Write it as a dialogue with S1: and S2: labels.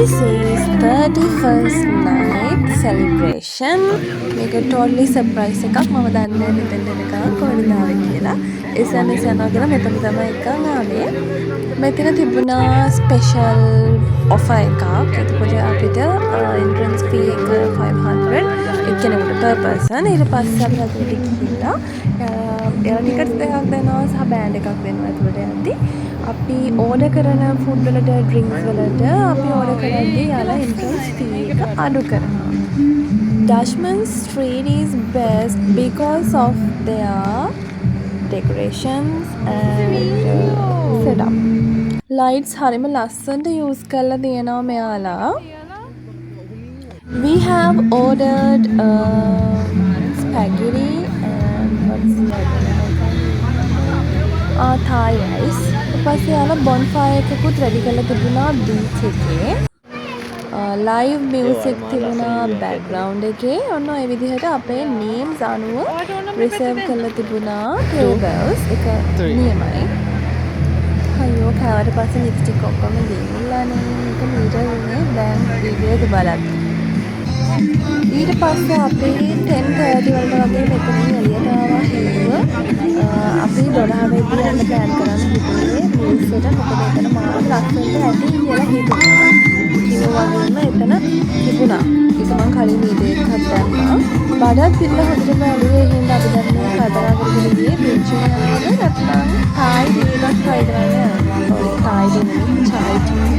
S1: This is 31st night celebration. මේක totally surprise එකක්. මම දන්නේ නැහැ මෙතෙන් එනකන් කොහෙද ආවේ කියලා. එසන්න කියලා මෙතන තමයි එකන් ආවේ. මෙතන තිබුණා special offer එකක්. එතකොට අපිට entrance fee එක 500 එක්කෙනෙකුට per person. ඊට පස්සේ අපි අතට ගිහිල්ලා එයා ටිකට්ස් දෙකක් දෙනවා සහ බෑන්ඩ් එකක් දෙනවා. එතකොට යද්දි අපි ඕඩර් කරන ෆුඩ් වලට ඩ්‍රින්ක්ස් වලට අපි ඕඩර් කරද්දී යාලා entrance fee එක අඩු කරනවා. Dashman Street is best because of their decorations and setup. Lights හරිම ලස්සනට use කරලා තියෙනවා මෙයාලා. We have ordered spaghetti and what's the other one? Thai rice. ඊපස්සේ යාලා bonfire එකකුත් ready කරලා තිබුණා beach එකේ. live music තිබුණා background එකේ. ඔන්න ඔය විදිහට අපේ names අනුව reserve කරලා තිබුණා tables එක නියමයි. අයියෝ කෑවට පස්සේ lipstick ඔක්කොම ගිහිල්ලානේ. මේක මීටර් උනේ දැන් වීඩියෝ එක බලන්න. ඊට පස්සේ අපි 10:30 වලට වගේ මෙතනින් එළියට ආවා හේතුව අපි 12 වෙනිදා යන්න plan කරන්න හිතුවේ meals එකට. මොකද එතන මාත් ලස්සනට ඇති කියලා හිතුවා. කිව්වා වගේම එතන තිබුණා. ඒක මම කලින් වීඩියෝ එකක් දැම්මා. බඩත් පිළිලා හොඳටම ඇලුවේ. එහෙනම් අපි දැන් මේ කතා කරගෙන ගියේ beach එකට. නැත්නම් Thai dinner try කරන්න යනවා. Thai dinner chai tea